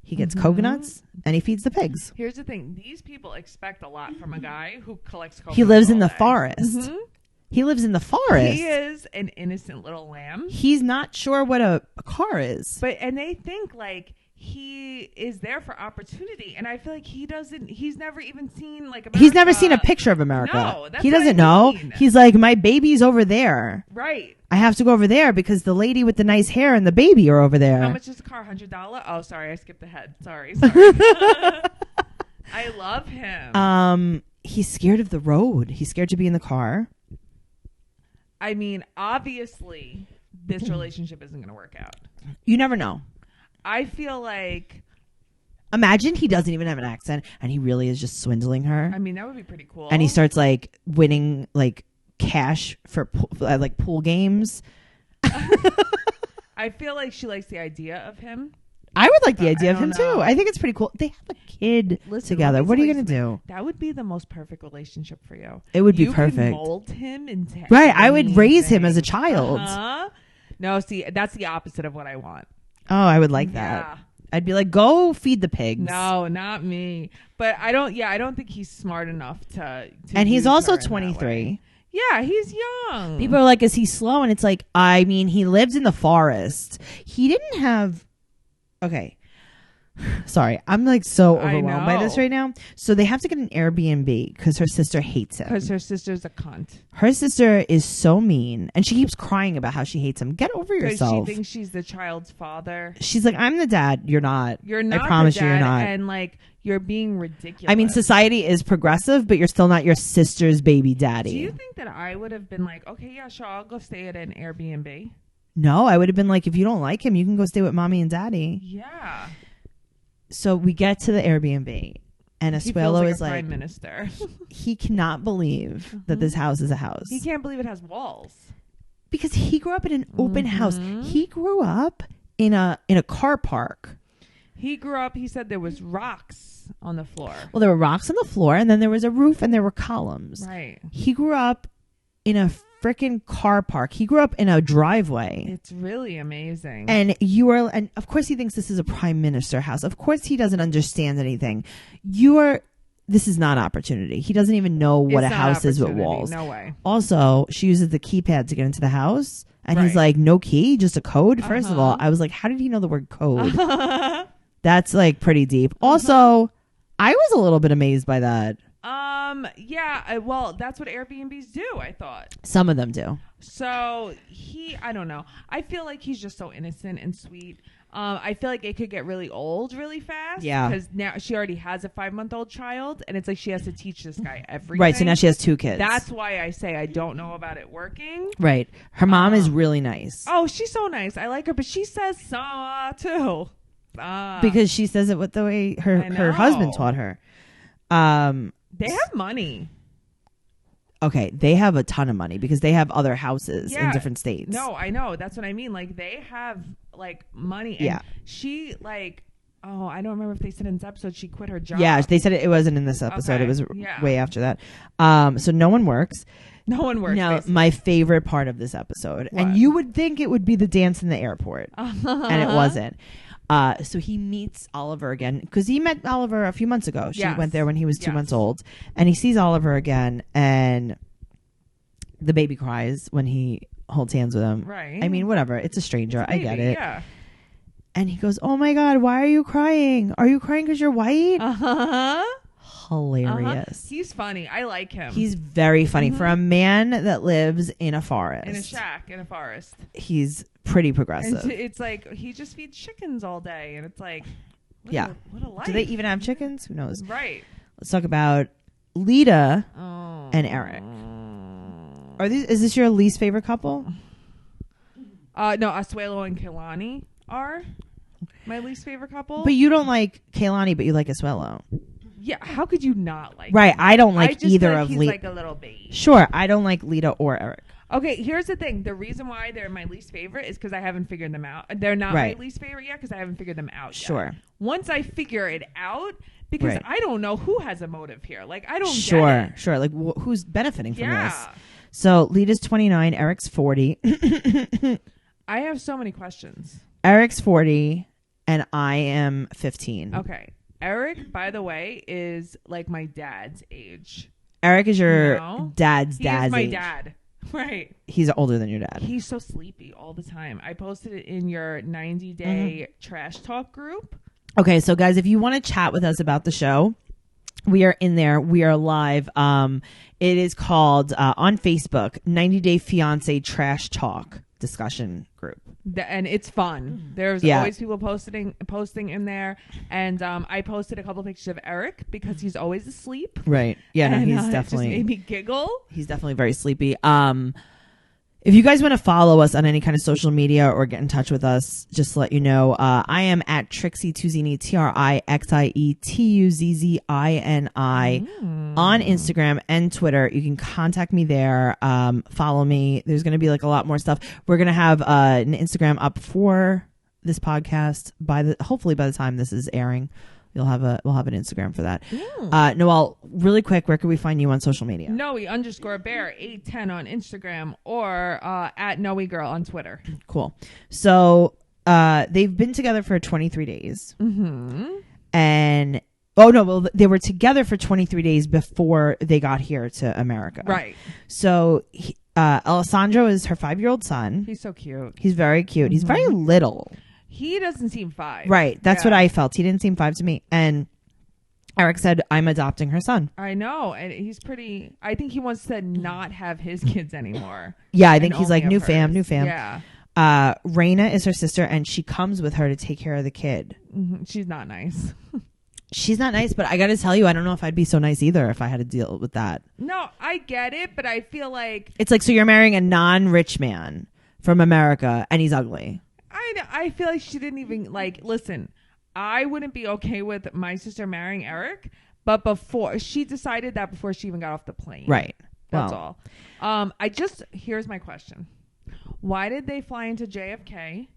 S1: he gets coconuts, and he feeds the pigs.
S2: Here's the thing. These people expect a lot from a guy who collects coconuts.
S1: He lives in
S2: all
S1: the
S2: day.
S1: forest.
S2: Mhm.
S1: He lives in the forest.
S2: He is an innocent little lamb.
S1: He's not sure what a car is.
S2: And they think like he is there for opportunity, and I feel like he's never even seen like America.
S1: He's never seen a picture of America.
S2: No, that's
S1: he
S2: what
S1: doesn't
S2: I
S1: know.
S2: mean.
S1: He's like, my baby's over there.
S2: Right.
S1: I have to go over there because the lady with the nice hair and the baby are over there.
S2: How much is the car? $100? Oh, sorry, I skipped ahead. Sorry. I love him.
S1: He's scared of the road. He's scared to be in the car.
S2: I mean, obviously, this relationship isn't going to work out.
S1: You never know.
S2: I feel like...
S1: Imagine he doesn't even have an accent and he really is just swindling her.
S2: I mean, that would be pretty cool.
S1: And he starts like winning like cash for like pool games.
S2: I feel like she likes the idea of him.
S1: I would like the idea
S2: I
S1: of him
S2: don't know.
S1: too. I think it's pretty cool. They have a kid together.
S2: let me
S1: What are you
S2: tell
S1: going to do?
S2: That would be the most perfect relationship for you.
S1: It would be
S2: You
S1: perfect.
S2: could mold him into
S1: Right. I would raise him
S2: anything.
S1: as a child.
S2: Uh-huh. No, see, that's the opposite of what I want.
S1: Oh, I would like that.
S2: Yeah.
S1: I'd be like, go feed the pigs.
S2: No, not me. But I don't think he's smart enough to
S1: And he's
S2: use
S1: also
S2: her in that
S1: 23.
S2: way. Yeah, he's young.
S1: People are like, is he slow? And it's like, I mean, he lives in the forest. He didn't have... Okay. Sorry. I'm like so overwhelmed by this right now. So they have to get an Airbnb because her sister hates him.
S2: Because her sister's a cunt.
S1: Her sister is so mean. And she keeps crying about how she hates him. Get over yourself.
S2: She thinks she's the child's father.
S1: She's like, I'm the dad. You're not.
S2: You're not.
S1: I promise
S2: the
S1: you, you're
S2: dad,
S1: not.
S2: And like, you're being ridiculous.
S1: I mean, society is progressive, but you're still not your sister's baby daddy.
S2: Do you think that I would have been like, okay, yeah, sure, I'll go stay at an Airbnb?
S1: No, I would have been like, if you don't like him, you can go stay with mommy and daddy.
S2: Yeah.
S1: So we get to the Airbnb, and
S2: He feels
S1: Asuelo
S2: like
S1: is
S2: a
S1: like,
S2: prime minister.
S1: he cannot believe that this house is a house.
S2: He can't believe it has walls.
S1: Because he grew up in an open house. He grew up in a car park.
S2: He grew up, he said there was rocks on the floor.
S1: Well, there were rocks on the floor, and then there was a roof, and there were columns.
S2: Right.
S1: He grew up in a freaking car park. He grew up in a driveway.
S2: It's really amazing.
S1: And of course he thinks this is a prime minister house. Of course he doesn't understand anything. This is not opportunity. He doesn't even know what
S2: It's
S1: a
S2: not
S1: house is with
S2: opportunity.
S1: walls.
S2: No way.
S1: Also, she uses the keypad to get into the house. And he's
S2: Right.
S1: like, no key, just a code. First of all, I was like, how did he know the word code? That's like pretty deep. Also, I was a little bit amazed by that.
S2: Yeah, well, that's what Airbnbs do, I thought.
S1: Some of them do.
S2: So I don't know. I feel like he's just so innocent and sweet. I feel like it could get really old really fast.
S1: Yeah.
S2: Because now she already has a 5-month-old child, and it's like she has to teach this guy everything.
S1: Right, so now she has 2 kids.
S2: That's why I say I don't know about it working.
S1: right. Her mom is really nice.
S2: Oh, she's so nice. I like her, but she says too.
S1: Because she says it with the way her husband taught her.
S2: They have money.
S1: Okay, they have a ton of money because they have other houses in
S2: Yeah.
S1: different states.
S2: No, I know. That's what I mean. Like, they have, like, money. And
S1: Yeah.
S2: she, like, oh, I don't remember if they said in this episode she quit her job.
S1: Yeah, they said it wasn't in this episode.
S2: Okay,
S1: It was
S2: yeah.
S1: way after that. So no one works.
S2: No one works.
S1: Now,
S2: basically.
S1: my favorite part of this episode, and
S2: What?
S1: you would think it would be the dance in the airport, and it wasn't. So he meets Oliver again because he met Oliver a few months ago. She
S2: Yes.
S1: went there when he was 2
S2: Yes.
S1: months old, and he sees Oliver again, and the baby cries when he holds hands with him.
S2: Right.
S1: I mean, whatever. It's a stranger. I get it.
S2: Yeah.
S1: And he goes, "Oh my God, why are you crying? Are you crying because you're white?" Hilarious.
S2: He's funny. I like him.
S1: He's very funny for a man that lives in a forest.
S2: in a shack in a forest.
S1: He's pretty
S2: And
S1: progressive.
S2: it's like he just feeds chickens all day, and it's like,
S1: Yeah.
S2: what a life.
S1: Do they even have chickens? Who knows?
S2: Right.
S1: Let's talk about Leida
S2: Oh.
S1: and Eric. Is this your least favorite couple?
S2: No, Asuelo and Kehlani are my least favorite couple.
S1: But you don't like Kehlani, but you like Asuelo.
S2: Yeah, how could you not like
S1: Right.
S2: him?
S1: I don't
S2: I
S1: like
S2: just
S1: either
S2: feel like
S1: of
S2: he's
S1: Leida.
S2: like a little baby.
S1: Sure. I don't like Leida or Eric.
S2: Okay, here's the thing. The reason why they're my least favorite is because I haven't figured them out. They're not
S1: Right.
S2: my least favorite yet because I haven't figured them out yet.
S1: Sure.
S2: Once I figure it out, because
S1: Right.
S2: I don't know who has a motive here. Like, I don't
S1: Sure.
S2: get it.
S1: Sure. Like, who's benefiting from
S2: Yeah.
S1: this? So Leida's 29, Eric's 40.
S2: I have so many questions.
S1: Eric's 40, and I am 15.
S2: Okay. Eric, by the way, is like my dad's age.
S1: Eric is your
S2: No.
S1: dad's
S2: He is my
S1: age.
S2: dad. Right.
S1: He's older than your dad.
S2: He's so sleepy all the time. I posted it in your 90-day trash talk group.
S1: Okay, so guys, if you want to chat with us about the show, we are in there. We are live. It is called on Facebook 90 Day Fiance Trash Talk discussion group.
S2: And it's fun. There's
S1: Yeah.
S2: always people posting in there. And I posted a couple pictures of Eric because he's always asleep.
S1: Right. Yeah, no,
S2: And,
S1: he's
S2: it
S1: definitely
S2: just made me giggle.
S1: he's definitely very sleepy. If you guys want to follow us on any kind of social media or get in touch with us, just to let you know, I am at Trixie Tuzini, TrixieTuzzini on Instagram and Twitter. You can contact me there. Follow me. There's going to be like a lot more stuff. We're going to have an Instagram up for this podcast hopefully by the time this is airing. We'll have an Instagram for that. Noelle, really quick, where can we find you on social media?
S2: Noe_bear 810 on Instagram or at Noe Girl on Twitter.
S1: Cool. So they've been together for 23 days. And they were together for 23 days before they got here to America.
S2: Right.
S1: So Alessandro is her 5-year-old son.
S2: He's so cute.
S1: He's very cute. He's very little.
S2: He doesn't seem 5.
S1: Right. That's
S2: Yeah.
S1: what I felt. He didn't seem 5 to me. And Eric said, "I'm adopting her son."
S2: I know. And he's pretty. I think he wants to not have his kids anymore.
S1: Yeah, I think
S2: And
S1: he's like,
S2: only
S1: new
S2: of
S1: fam,
S2: hers.
S1: new fam.
S2: Yeah.
S1: Raina is her sister, and she comes with her to take care of the kid.
S2: She's not nice.
S1: She's not nice, but I got to tell you, I don't know if I'd be so nice either if I had to deal with that.
S2: No, I get it, but I feel like
S1: It's like, so you're marrying a non-rich man from America, and he's ugly.
S2: I feel like she didn't even like listen. I wouldn't be okay with my sister marrying Eric, but before she decided that before she even got off the plane.
S1: Right.
S2: That's
S1: Well,
S2: all. Here's my question. Why did they fly into JFK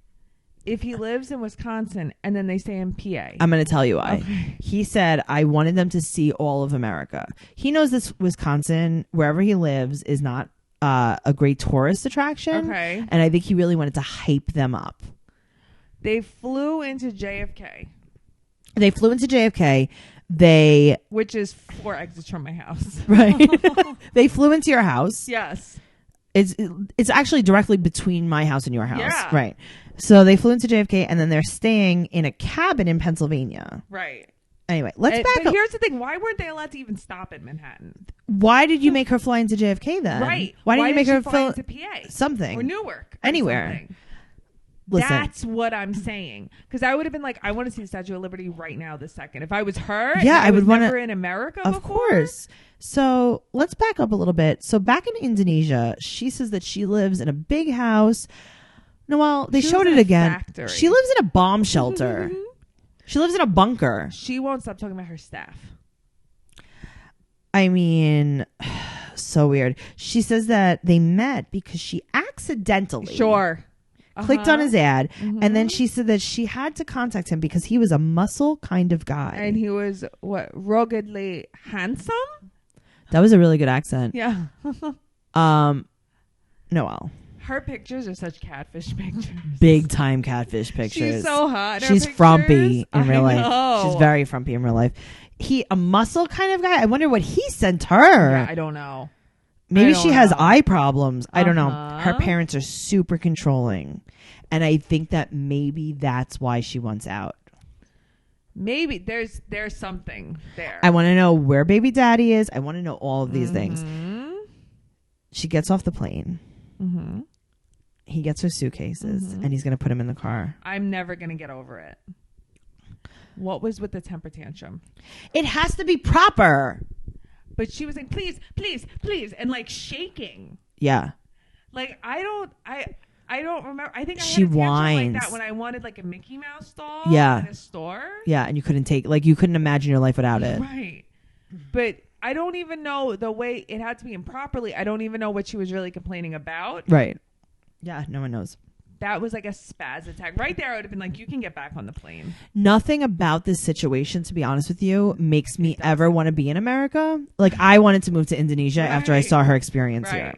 S2: if he lives in Wisconsin and then they stay in PA?
S1: I'm going to tell you why.
S2: Okay.
S1: He said, I wanted them to see all of America. He knows this Wisconsin, wherever he lives, is not a great tourist attraction.
S2: Okay.
S1: And I think he really wanted to hype them up.
S2: They flew into JFK,
S1: They flew into JFK.
S2: which is 4 exits from my house.
S1: Right. They flew into your house.
S2: Yes.
S1: It's actually directly between my house and your house.
S2: Yeah.
S1: Right. So they flew into JFK, and then they're staying in a cabin in Pennsylvania.
S2: Right.
S1: Anyway, let's back
S2: But
S1: up.
S2: here's the thing. Why weren't they allowed to even stop in Manhattan?
S1: Why did you make her fly into JFK then?
S2: Right.
S1: Why didn't you make
S2: she
S1: her
S2: fly
S1: fill
S2: into PA?
S1: something?
S2: Or Newark. Or
S1: Anywhere.
S2: something?
S1: Listen.
S2: That's what I'm saying. Because I would have been like, I want to see the Statue of Liberty right now this second. If I was her,
S1: Yeah,
S2: and
S1: I would
S2: was
S1: wanna-
S2: never in America
S1: Of
S2: before.
S1: course. So let's back up a little bit. So back in Indonesia, she says that she lives in a big house. Noelle, they
S2: She
S1: showed
S2: lives
S1: it
S2: in a
S1: again.
S2: factory.
S1: She lives in a bomb shelter. She lives in a bunker.
S2: She won't stop talking about her staff.
S1: I mean, so weird. She says that they met because she accidentally clicked on his ad, and then she said that she had to contact him because he was a muscle kind of guy.
S2: And he was, ruggedly handsome?
S1: That was a really good accent.
S2: Yeah.
S1: Noelle.
S2: Her pictures are such catfish pictures.
S1: Big time catfish pictures.
S2: She's so hot.
S1: She's frumpy in real life.
S2: Know.
S1: She's very frumpy in real life. He a muscle kind of guy. I wonder what he sent her.
S2: Yeah, I don't know.
S1: Maybe she has eye problems. I don't know.
S2: Uh-huh.
S1: Her parents are super controlling. And I think that maybe that's why she wants out.
S2: Maybe there's something there.
S1: I want to know where baby daddy is. I want to know all of these things. She gets off the plane. He gets her suitcases and he's going to put them in the car.
S2: I'm never going to get over it. What was with the temper tantrum?
S1: It has to be proper.
S2: But she was like, please, please, please. And like shaking.
S1: Yeah.
S2: Like, I don't remember. I think I had
S1: She
S2: a tantrum
S1: whines.
S2: like that when I wanted like a Mickey Mouse doll
S1: Yeah.
S2: in a store.
S1: Yeah. And you couldn't you couldn't imagine your life without it.
S2: Right. But I don't even know the way it had to be improperly. I don't even know what she was really complaining about.
S1: Right. Yeah. No one knows.
S2: That was like a spaz attack. Right there, I would have been like, you can get back on the plane.
S1: Nothing about this situation, to be honest with you, makes me ever want to be in America. Like, I wanted to move to Indonesia after I saw her experience here.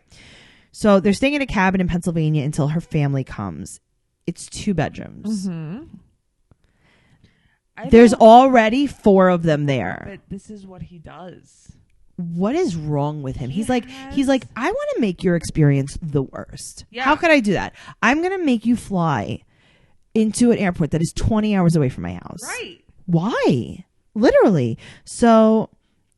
S1: So they're staying in a cabin in Pennsylvania until her family comes. It's 2 bedrooms. There's already 4 of them there.
S2: But this is what he does.
S1: What is wrong with him? He's like, I want to make your experience the worst.
S2: Yeah.
S1: How could I do that? I'm going to make you fly into an airport that is 20 hours away from my house.
S2: Right.
S1: Why? Literally. So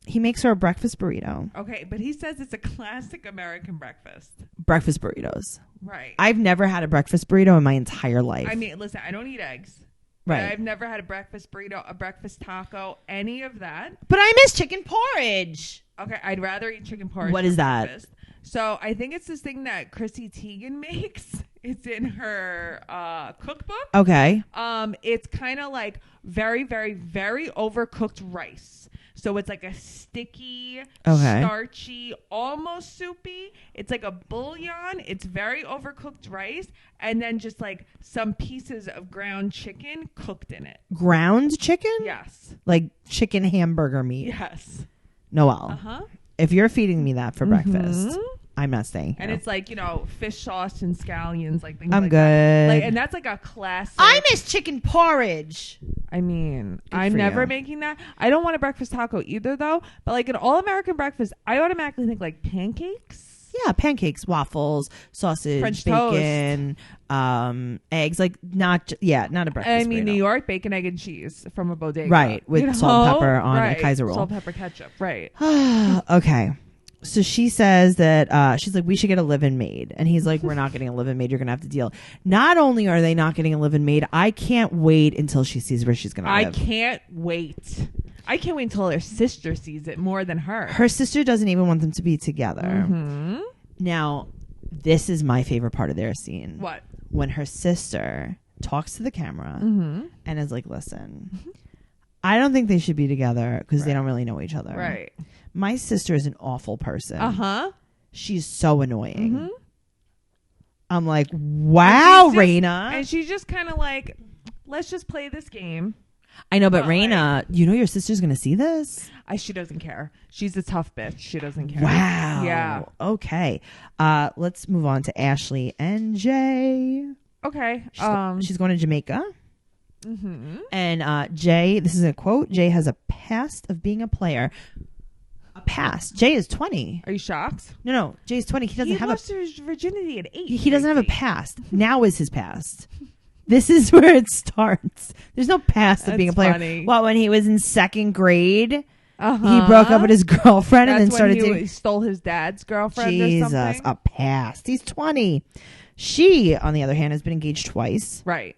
S1: he makes her a breakfast burrito.
S2: Okay, but he says it's a classic American breakfast.
S1: Breakfast burritos.
S2: Right.
S1: I've never had a breakfast burrito in my entire life.
S2: I mean, listen, I don't eat eggs.
S1: Right.
S2: I've never had a breakfast burrito, a breakfast taco, any of that.
S1: But I miss chicken porridge.
S2: Okay, I'd rather eat chicken porridge.
S1: What is that?
S2: Breakfast. So I think it's this thing that Chrissy Teigen makes. It's in her cookbook.
S1: Okay.
S2: It's kind of like very, very, very overcooked rice. So it's like a sticky, starchy, almost soupy. It's like a bouillon. It's very overcooked rice. And then just like some pieces of ground chicken cooked in it.
S1: Ground chicken?
S2: Yes.
S1: Like chicken hamburger meat?
S2: Yes.
S1: Noelle. If you're feeding me that for breakfast, I'm not staying here.
S2: And it's like, fish sauce and scallions, like things
S1: I'm
S2: like
S1: good.
S2: that. Like, and that's like a classic.
S1: I miss chicken porridge.
S2: I mean,
S1: Good
S2: I'm
S1: for
S2: never
S1: you.
S2: making that. I don't want a breakfast taco either, though. But like an all-American breakfast, I automatically think like pancakes.
S1: Yeah, pancakes, waffles, sausage,
S2: French
S1: bacon, eggs. Like not a breakfast.
S2: I mean,
S1: burrito.
S2: New York, bacon, egg, and cheese from a bodega.
S1: Right, with salt and pepper on a Kaiser roll.
S2: Salt, pepper, ketchup. Right.
S1: Okay. So she says that she's like, we should get a live-in maid. And he's like, we're not getting a live-in maid. You're going to have to deal. Not only are they not getting a live-in maid, I can't wait until she sees where she's going to live.
S2: I can't wait. I can't wait until her sister sees it more than her.
S1: Her sister doesn't even want them to be together. Now, this is my favorite part of their scene.
S2: What?
S1: When her sister talks to the camera and is like, listen, I don't think they should be together because they don't really know each other.
S2: Right.
S1: My sister is an awful person. She's so annoying. I'm like, wow, Raina.
S2: And she's just kind of like, let's just play this game.
S1: I know, but Raina, you know your sister's going to see this?
S2: She doesn't care. She's a tough bitch. She doesn't care.
S1: Wow.
S2: Yeah.
S1: Okay. Let's move on to Ashley and Jay.
S2: Okay.
S1: She's going to Jamaica. And Jay, this is a quote, Jay has a past of being a player. A past. Jay is 20.
S2: Are you shocked?
S1: No. Jay's 20. He doesn't have
S2: lost his virginity at 8.
S1: He doesn't have a past. Now is his past. This is where it starts. There's no past of being a player.
S2: Funny.
S1: Well, when he was in 2nd grade, he broke up with his girlfriend and then started
S2: he stole his dad's girlfriend or something.
S1: Jesus, a past. He's 20. She, on the other hand, has been engaged twice.
S2: Right.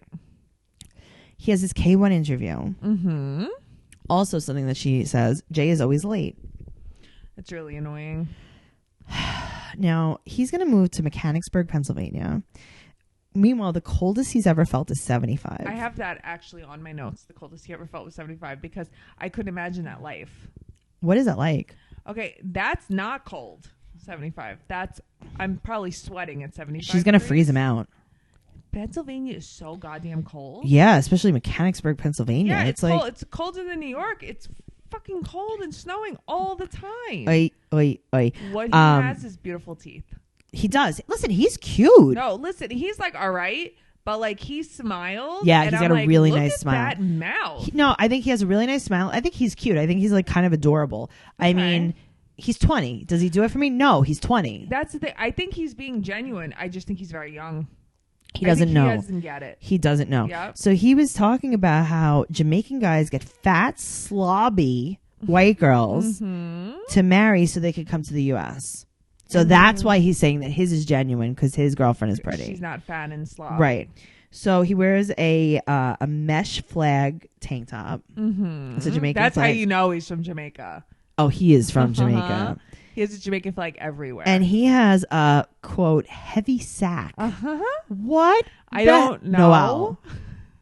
S1: He has his K1 interview. Also, something that she says, Jay is always late.
S2: It's really annoying.
S1: Now, he's going to move to Mechanicsburg, Pennsylvania. Meanwhile, the coldest he's ever felt is 75.
S2: I have that actually on my notes. The coldest he ever felt was 75 because I couldn't imagine that life.
S1: What is it like?
S2: Okay, that's not cold. 75. I'm probably sweating at 75.
S1: She's going to freeze him out.
S2: Pennsylvania is so goddamn cold.
S1: Yeah, especially Mechanicsburg, Pennsylvania.
S2: Yeah,
S1: it's like
S2: cold. It's colder than New York. It's fucking cold and snowing all the time.
S1: Oi, oi, oi.
S2: What he has is beautiful teeth.
S1: He does. Listen, he's cute.
S2: No, listen, he's like all right, but like he smiles.
S1: Yeah,
S2: and
S1: he's
S2: I'm
S1: got a
S2: like,
S1: really
S2: look
S1: nice
S2: at
S1: smile.
S2: That mouth.
S1: No, I think he has a really nice smile. I think he's cute. I think he's like kind of adorable. I mean, he's 20. Does he do it for me? No, he's 20.
S2: That's the thing. I think he's being genuine. I just think he's very young.
S1: He doesn't know.
S2: He doesn't get it.
S1: He doesn't know.
S2: Yep.
S1: So he was talking about how Jamaican guys get fat, slobby white girls to marry so they could come to the U.S. So that's why he's saying that his is genuine, because his girlfriend is pretty.
S2: She's not fat and slob.
S1: Right. So he wears a mesh flag tank top. It's a Jamaican
S2: That's
S1: flag.
S2: how you know he's from Jamaica.
S1: Oh, he is from Jamaica.
S2: He has a Jamaican flag everywhere.
S1: And he has a, quote, heavy sack. What?
S2: I don't know.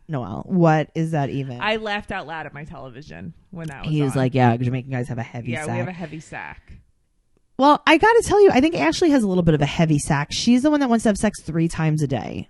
S1: Noelle, what is that even?
S2: I laughed out loud at my television when that was
S1: He was
S2: on.
S1: like, yeah, Jamaican guys have a heavy sack.
S2: Yeah, we have a heavy sack.
S1: Well, I got to tell you, I think Ashley has a little bit of a heavy sack. She's the one that wants to have sex 3 times a day.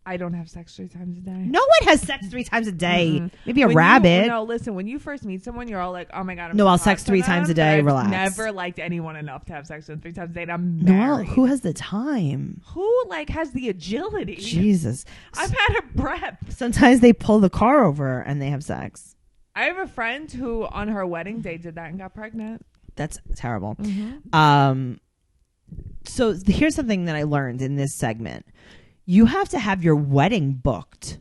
S2: I don't have sex 3 times a day.
S1: No one has sex 3 times a day. Maybe a rabbit.
S2: No, listen, when you first meet someone, you're all like, oh my God, I'm
S1: No,
S2: so
S1: I'll
S2: hot
S1: sex
S2: for
S1: 3
S2: them,
S1: times a
S2: but
S1: day.
S2: I've
S1: Relax.
S2: never liked anyone enough to have sex with 3 times a day, and I'm
S1: Noelle,
S2: married.
S1: who has the time?
S2: Who, like, has the agility?
S1: Jesus.
S2: I've had a prep.
S1: Sometimes they pull the car over and they have sex.
S2: I have a friend who, on her wedding day, did that and got pregnant.
S1: That's terrible. So here's something that I learned in this segment. You have to have your wedding booked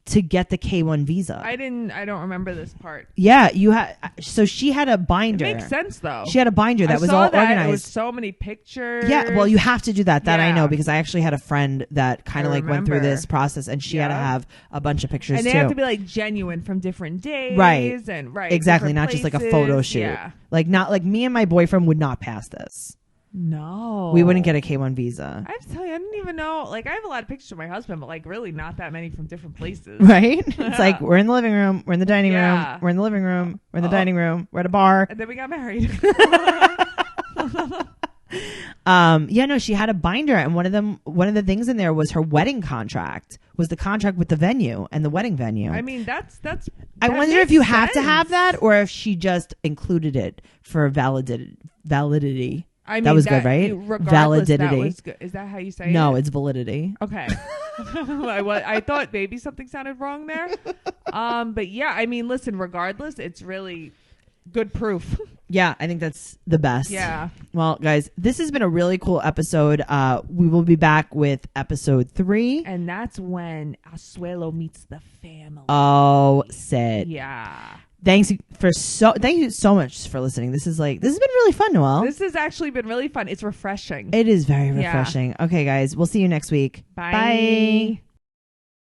S1: to get the K1 visa.
S2: I don't remember this part.
S1: Yeah, you had. So she had a binder.
S2: It makes sense though.
S1: She had a binder that
S2: I
S1: was
S2: saw
S1: all
S2: that.
S1: organized.
S2: It was so many pictures.
S1: Yeah, well, you have to do that. That I know,
S2: Yeah.
S1: because I actually had a friend that kind of like went through
S2: remember.
S1: this process, and she had to have a bunch of pictures
S2: and they
S1: too.
S2: have to be like genuine from different days,
S1: Right.
S2: And
S1: Exactly,
S2: different
S1: not just like a
S2: places.
S1: photo shoot.
S2: Yeah.
S1: Like not like me and my boyfriend would not pass this.
S2: No,
S1: We wouldn't get a K1 visa.
S2: I have to tell you, I didn't even know. Like, I have a lot of pictures of my husband, but like really not that many from different places.
S1: Right? It's like we're in the living room, we're in the dining
S2: Yeah.
S1: room, we're in the living room, we're in the dining room, we're at a bar.
S2: And then we got married.
S1: Yeah, no, she had a binder, and one of the things in there was her wedding contract, was the contract with the venue and the wedding venue.
S2: I mean, that's.
S1: I
S2: that
S1: wonder
S2: makes
S1: if you have to
S2: sense.
S1: have that, or if she just included it for validity.
S2: I mean,
S1: that was good, right?
S2: Regardless,
S1: Validity.
S2: that was good. Is that how you say it?
S1: No, it's validity.
S2: Okay. I thought maybe something sounded wrong there. But yeah, I mean, listen, regardless, it's really good proof.
S1: Yeah, I think that's the best.
S2: Yeah.
S1: Well, guys, this has been a really cool episode. We will be back with episode 3.
S2: And that's when Asuelo meets the family.
S1: Oh, Sid.
S2: Yeah.
S1: Thank you so much for listening. This has been really fun, Noelle.
S2: This has actually been really fun. It's refreshing.
S1: It is very refreshing. Okay, guys, we'll see you next week.
S2: Bye.